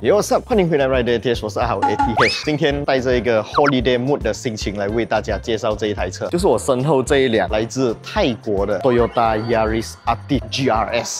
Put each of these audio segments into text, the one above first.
What's up？ 欢迎回来 Rider ATH， 我是阿豪 ATH。今天带着一个 holiday mood 的心情来为大家介绍这一台车，就是我身后这一辆来自泰国的 Toyota Yaris Altis GRS。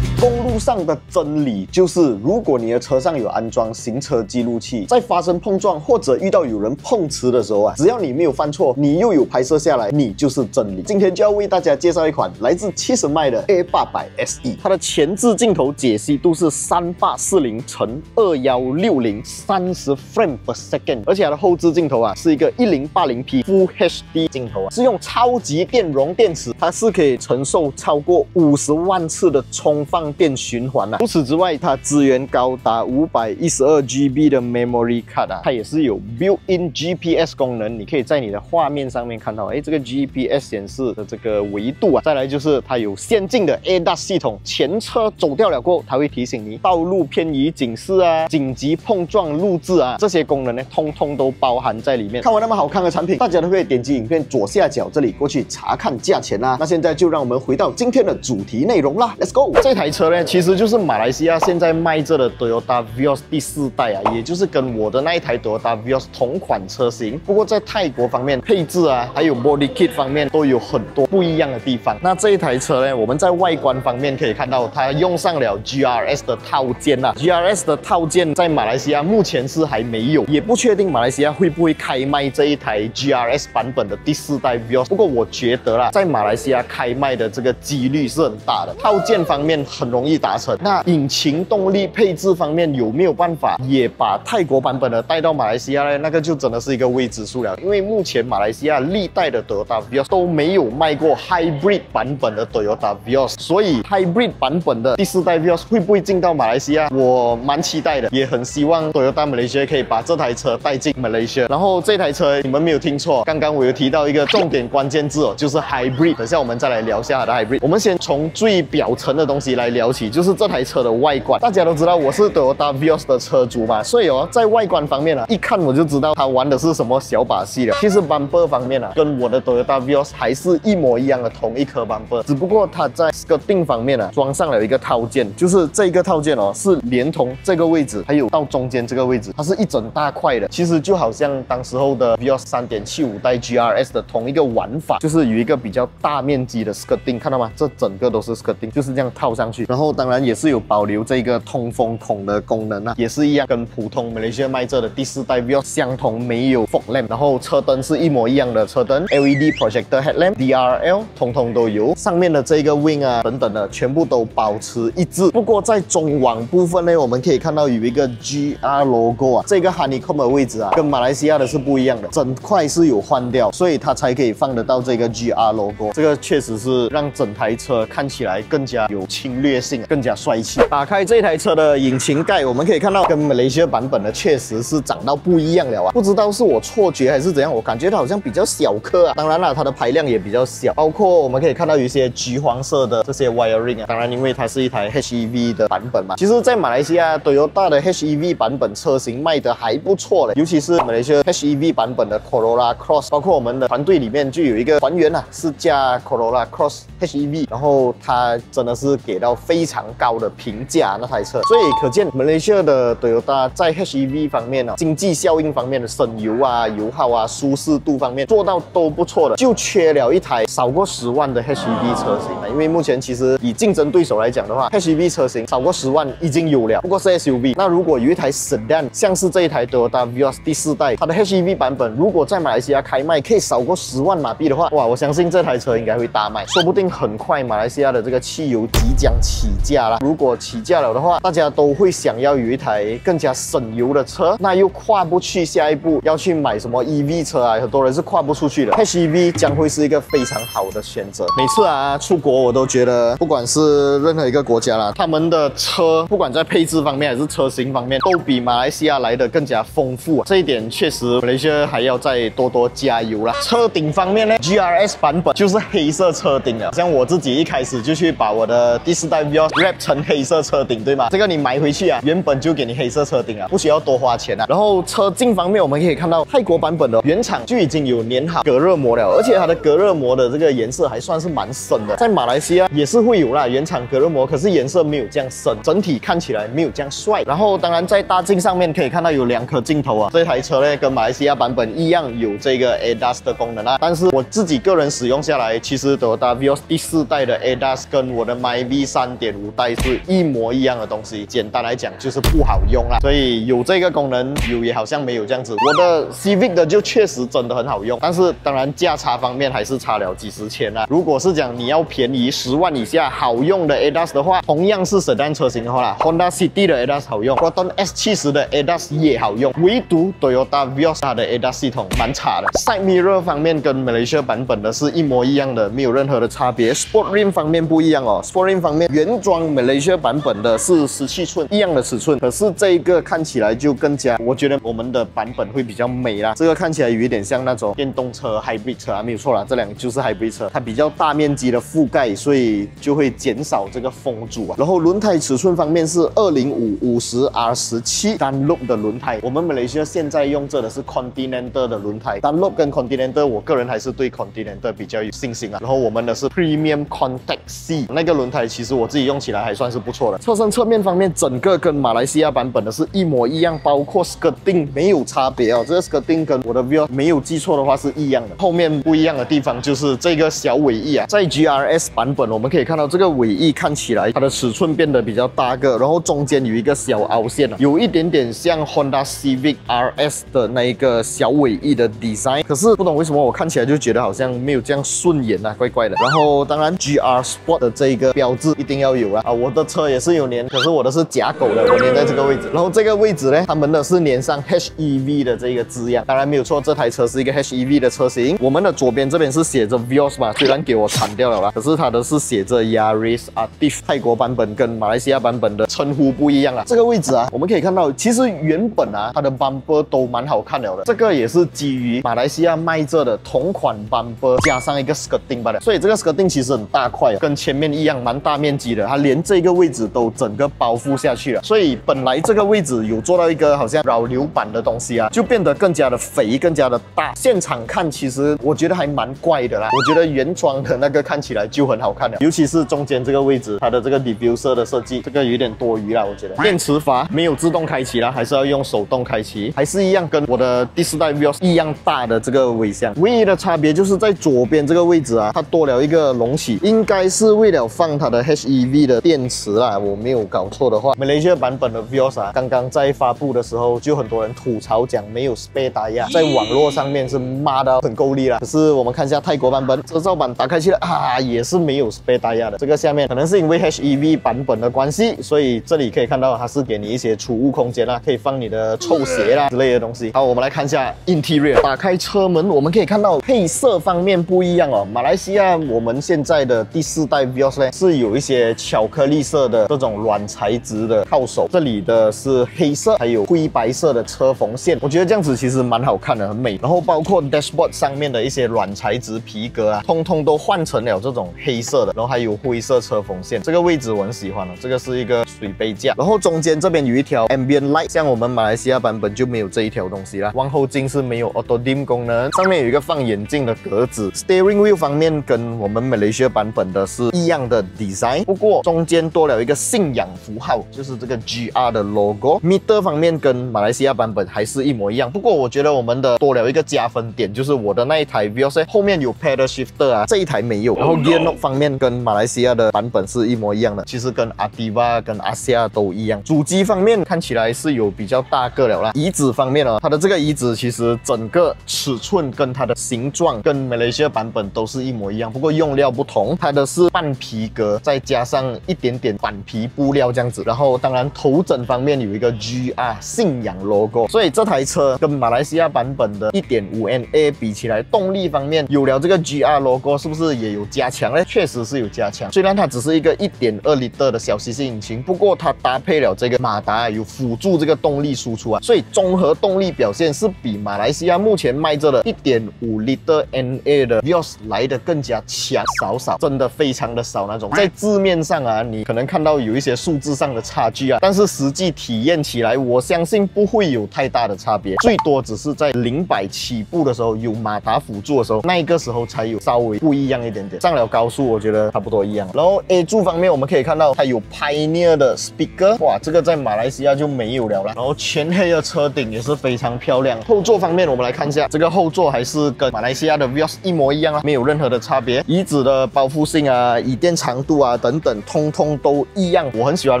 公路上的真理就是，如果你的车上有安装行车记录器，在发生碰撞或者遇到有人碰瓷的时候啊，只要你没有犯错，你又有拍摄下来，你就是真理。今天就要为大家介绍一款来自70迈的 A800 SE， 它的前置镜头解析度是3840×2160 30 frame per second， 而且它的后置镜头啊是一个1080p Full HD 镜头啊，是用超级电容电池，它是可以承受超过50万次的充放电循环啊。除此之外，它支援高达512GB 的 memory card 啊，它也是有 built-in GPS 功能，你可以在你的画面上面看到，这个 GPS 显示的这个维度啊。再来就是它有先进的 ADAS 系统，前车走掉了过后，它会提醒你道路偏移警示啊、紧急碰撞录制啊，这些功能呢，通通都包含在里面。看完那么好看的产品，大家都可以点击影片左下角这里过去查看价钱啦。那现在就让我们回到今天的主题内容啦 ，Let's go！ 这台车呢，其实就是马来西亚现在卖着的 Toyota Vios 第4代啊，也就是跟我的那一台 Toyota Vios 同款车型。不过在泰国方面，配置啊，还有 body kit 方面都有很多不一样的地方。那这一台车呢，我们在外观方面可以看到，它用上了 GRS 的套件啊。GRS 的套件在马来西亚目前是还没有，也不确定马来西亚会不会开卖这一台 GRS 版本的第4代 Vios。不过我觉得啦，在马来西亚开卖的这个几率是很大的。套件方面很容易达成。那引擎动力配置方面有没有办法也把泰国版本的带到马来西亚呢？那个就真的是一个未知数了。因为目前马来西亚历代的 Toyota Vios 都没有卖过 Hybrid 版本的 Toyota Vios， 所以 Hybrid 版本的第4代 Vios 会不会进到马来西亚？我蛮期待的，也很希望 Toyota Malaysia 可以把这台车带进 Malaysia。然后这台车你们没有听错，刚刚我有提到一个重点关键字哦，就是 Hybrid。等下我们再来聊一下它的 Hybrid。我们先从最表层的东西来聊起，就是这台车的外观。大家都知道我是 Toyota Vios 的车主嘛，所以在外观方面啊，一看我就知道它玩的是什么小把戏了。其实 bumper 方面啊，跟我的 Toyota Vios 还是一模一样的同一颗 bumper， 只不过它在 skirting 方面啊，装上了一个套件，就是这个套件是连同这个位置，还有到中间这个位置，它是一整大块的。其实就好像当时候的 Vios 3.75代 GRS 的同一个玩法，就是有一个比较大面积的 skirting， 看到吗？这整个都是 skirting， 就是这样套上去。然后当然也是有保留这个通风孔的功能啊，也是一样，跟普通马来西亚卖着的第4代 Vios 相同，没有 fog lamp， 然后车灯是一模一样的车灯 ，LED projector headlamp、DRL 通通都有，上面的这个 wing 啊等等的全部都保持一致。不过在中网部分呢，我们可以看到有一个 GR logo 啊，这个 honeycomb 的位置啊，跟马来西亚的是不一样的，整块是有换掉，所以它才可以放得到这个 GR logo。这个确实是让整台车看起来更加有侵略性，更加帅气。打开这台车的引擎盖，我们可以看到跟马来西亚版本的确实是长到不一样了啊！不知道是我错觉还是怎样，我感觉它好像比较小颗啊。当然了，它的排量也比较小，包括我们可以看到有一些橘黄色的这些 wiring 啊。当然，因为它是一台 HEV 的版本嘛。其实，在马来西亚 Toyota 的 HEV 版本车型卖得还不错嘞，尤其是马来西亚 HEV 版本的 Corolla Cross， 包括我们的团队里面就有一个团员啊，是驾 Corolla Cross HEV， 然后他真的是给到非常高的评价那台车，所以可见马来西亚的 Toyota 在 HEV 方面经济效应方面的省油啊、油耗啊、舒适度方面做到都不错的，就缺了一台少过10万的 HEV 车型啊。因为目前其实以竞争对手来讲的话 ，HEV 车型少过10万已经有了，不过是 SUV。那如果有一台 Sedan， 像是这一台 Toyota Vios 第4代，它的 HEV 版本如果在马来西亚开卖可以少过10万马币的话，哇，我相信这台车应该会大卖，说不定很快马来西亚的这个汽油即将起价啦。如果起价了的话，大家都会想要有一台更加省油的车，那又跨不去下一步要去买什么 EV 车啊，很多人是跨不出去的。HEV 将会是一个非常好的选择。每次啊出国，我都觉得不管是任何一个国家啦，他们的车不管在配置方面还是车型方面，都比马来西亚来的更加丰富啊。这一点确实马来西亚还要再多多加油啦。车顶方面呢 ，GRS 版本就是黑色车顶了。像我自己一开始就去把我的第4代 Vios wrap 成黑色车顶，对吗？这个你买回去啊，原本就给你黑色车顶啊，不需要多花钱啊。然后车镜方面，我们可以看到泰国版本的原厂就已经有粘好隔热膜了，而且它的隔热膜的这个颜色还算是蛮深的。在马来西亚也是会有啦，原厂隔热膜，可是颜色没有这样深，整体看起来没有这样帅。然后当然在大镜上面可以看到有2颗镜头啊，这台车呢跟马来西亚版本一样有这个 ADAS 的功能啊，但是我自己个人使用下来，其实 Toyota Vios 第4代的 ADAS 跟我的 Myvi 3.5代是一模一样的东西，简单来讲就是不好用啦。所以有这个功能，有也好像没有这样子。我的 Civic 的就确实真的很好用，但是当然价差方面还是差了几十千啦。如果是讲你要便宜10万以下好用的 ADAS 的话，同样是 Sedan 车型的话啦 ，Honda City 的 ADAS 好用 ，Proton S70 的 ADAS 也好用，唯独 Toyota Vios 它的 ADAS 系统蛮差的。Side Mirror 方面跟 Malaysia 版本的是一模一样的，没有任何的差别。Sport Rim 方面不一样哦 ，Sport Rim 方面原装 Malaysia 版本的是17寸一样的尺寸，可是这一个看起来就更加，我觉得我们的版本会比较美啦。这个看起来有一点像那种电动车 Hybrid 车啊，没有错啦，这2个就是 Hybrid 车，它比较大面积的覆盖，所以就会减少这个风阻啊。然后轮胎尺寸方面是205/50R17 单 loop 的轮胎，我们马来西亚现在用着的是 Continental 的轮胎，单 loop 跟 Continental 我个人还是对 Continental 比较有信心啊。然后我们的是 Premium Contact C 那个轮胎，其实我自己用起来还算是不错的。侧身侧面方面，整个跟马来西亚版本的是一模一样，包括 skirting 没有差别哦。这个 skirting 跟我的 Vios 没有记错的话是一样的。后面不一样的地方就是这个小尾翼啊，在 GRS 版本我们可以看到这个尾翼看起来它的尺寸变得比较大个，然后中间有一个小凹陷啊，有一点点像 Honda Civic RS 的那一个小尾翼的 design。可是不懂为什么我看起来就觉得好像没有这样顺眼啊，怪怪的。然后当然 GR Sport 的这一个标志一定要有啊，我的车也是有粘，可是我的是假狗的，我粘在这个位置。然后这个位置呢，他们的是粘上 HEV 的这个字样，当然没有错，这台车是一个 HEV 的车型。我们的左边这边是写着 Vios 嘛，虽然给我铲掉了啦，可是它的是写着 Yaris Active， 泰国版本跟马来西亚版本的称呼不一样啦。这个位置啊，我们可以看到，其实原本啊，它的 bumper 都蛮好看了的，这个也是基于马来西亚卖着的同款 bumper 加上一个 skirting 罢了，所以这个 skirting 其实很大块，跟前面一样蛮大面积的，它连这个位置都整个包覆下去了，所以本来这个位置有做到一个好像扰流板的东西啊，就变得更加的肥，更加的大。现场看其实我觉得还蛮怪的啦，我觉得原装的那个看起来就很好看了，尤其是中间这个位置，它的这个 diffuser 的设计，这个有点多余啦，我觉得。电池阀没有自动开启啦，还是要用手动开启，还是一样跟我的第4代 Vios 一样大的这个尾箱，唯一的差别就是在左边这个位置啊，它多了一个隆起，应该是为了放它的 HEV 的电池啦，我没有搞错的话。马来西亚版本的 Vios 啊，刚刚在发布的时候就很多人吐槽讲没有 spare tire， 在网络上面是骂到很够力啦。可是我们看一下泰国版本，遮罩板打开去了啊，也是没有 spare tire 的。这个下面可能是因为 HEV 版本的关系，所以这里可以看到它是给你一些储物空间啦，可以放你的臭鞋啦之类的东西。好，我们来看一下 Interior， 打开车门，我们可以看到配色方面不一样哦。马来西亚我们现在的第4代 Vios 呢是有一些巧克力色的这种软材质的靠手，这里的是黑色，还有灰白色的车缝线，我觉得这样子其实蛮好看的，很美。然后包括 dashboard 上面的一些软材质皮革啊，通通都换成了这种黑色的，然后还有灰色车缝线，这个位置我很喜欢了，这个是一个水杯架，然后中间这边有一条 ambient light， 像我们马来西亚版本就没有这一条东西啦。往后镜是没有 auto dim 功能，上面有一个放眼镜的格子。steering wheel 方面跟我们马来西亚版本的是一样的 design， 不过中间多了一个信仰符号，就是这个 GR 的 logo。meter 方面跟马来西亚版本还是一模一样，不过我觉得我们的多了一个加分点，就是我的那一台 Vios 后面有 pedal shifter 啊，这一台没有。然后 gear knob 方面跟马来西亚的版本是一模一样的，其实跟 Ativa 跟 Asia 都一样。主机方面看起来是有比较大个了啦。椅子方面它的这个椅子其实整个尺寸跟它的形状跟马来西亚版本都是一模一样，不过用料不同，它的是半皮革再加上一点点板皮布料这样子。然后当然头枕方面有一个 GR 信仰 logo， 所以这台车跟马来西亚版本的 1.5NA 比起来，动力方面有了这个 GR logo 是不是也有加强呢？确实是有加强，虽然它只是一个 1.2 L 的小 CC 引擎，不过它搭配了这个马达有辅助这个动力输出啊，所以综合动力表现是比马来西亚目前卖着的 1.5 L NA 的 Vios 来的更加强少少，真的非常的少那种。在字面上啊，你可能看到有一些数字上的差距啊，但是实际体验起来，我相信不会有太大的差别，最多只是在0-100起步的时候，有马达辅助的时候，那个时候才有稍微不一样一点点。上了高速，我觉得差不多一样。然后 A 柱方面，我们可以看到它有 Pioneer 的 speaker， 哇，这个在马来西亚就没有了啦。然后全黑的车顶也是非常漂亮。后座方面，我们来看一下，这个后座还是跟马来西亚的 Vios 一模一样啊，没有任何的差别。椅子的包覆性啊、椅垫长度啊等等，通通都一样。我很喜欢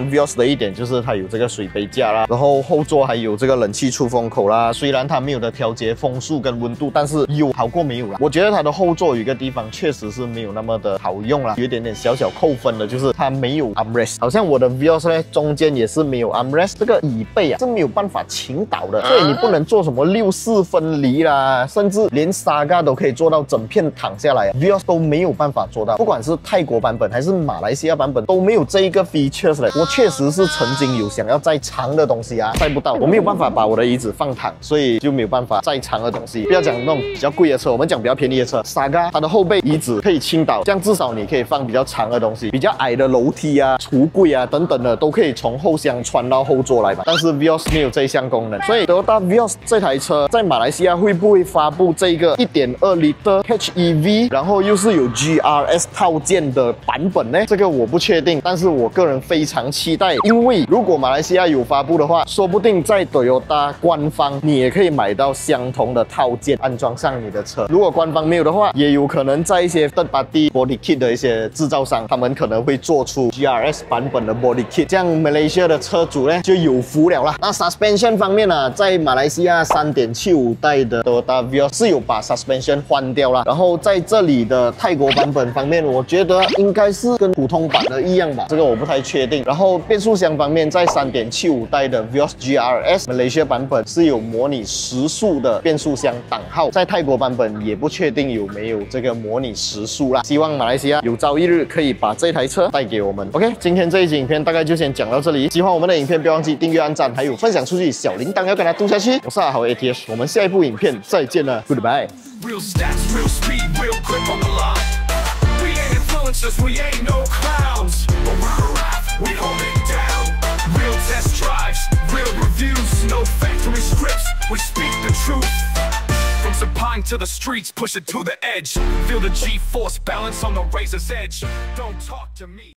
Vios 的一点就是它有这个水杯架啦，然后后座还有这个冷气出风口啦。虽然它没有的调节风速跟温度，但是有好过没有啦。我觉得它的后座有一个地方确实是没有那么的好用啦，有一点点小小扣分的，就是它没有 armrest。好像我的 Vios 呢，中间也是没有 armrest， 这个椅背啊是没有办法倾倒的，所以你不能做什么6-4分离啦，甚至连 Saga 都可以做到整片躺下来，Vios 都没有办法做到。不管是泰国版本还是马来西亚版本都没有这一个 features 的。我确实是曾经有想要载长的东西啊，载不到，我没有办法把我的椅子放躺，所以就没有办法载长的东西。不要讲那种比较贵的车，我们讲比较便宜的车 ，Saga 它的后背椅子可以倾倒，这样至少你可以放比较长的东西，比较矮的楼梯啊、橱柜啊等等的都可以从后厢穿到后座来吧。但是 Vios 没有这一项功能，所以 Toyota Vios 这台车在马来西亚会不会发布这个1.2 Liter HEV， 然后又是有 GRS 套件的版本呢？这个我不确定，但是我个人非常期待，因为如果马来西亚有发布的话，说不定在 Toyota 官方你也可以买到相同的套件安装上你的车。如果官方没有的话，也有可能在一些 third party body kit 的一些制造商，他们可能会做出 GRS 版本的 body kit， 这样 Malaysia 的车主呢就有福了啦。那 suspension 方面呢，在马来西亚3.75代的 Toyota Vios 是有把 suspension 换掉啦，然后在这里的泰国版本方面，我觉得应该是跟普通版的一样吧，这个我不太确定。然后变速箱方面，在3.75代的 Vios GRS Malaysia 版本是有模拟时速的变速箱档号，在泰国版本也不确定有没有这个模拟时速啦。希望马来西亚有朝一日可以把这台车带给我们。OK， 今天这一集影片大概就先讲到这里。喜欢我们的影片，不要忘记订阅、按赞，还有分享出去，小铃铛要给它嘟下去。我是阿豪 ATS， 我们下一部影片再见了 ，Goodbye。Real stats, real speed, real grip on the line. We ain't influencers, we ain't no clowns. But we're a rap, we hold it down. Real test drives, real reviews, no factory scripts. We speak the truth. From Sapine to the streets, push it to the edge. Feel the G-force balance on the razor's edge. Don't talk to me.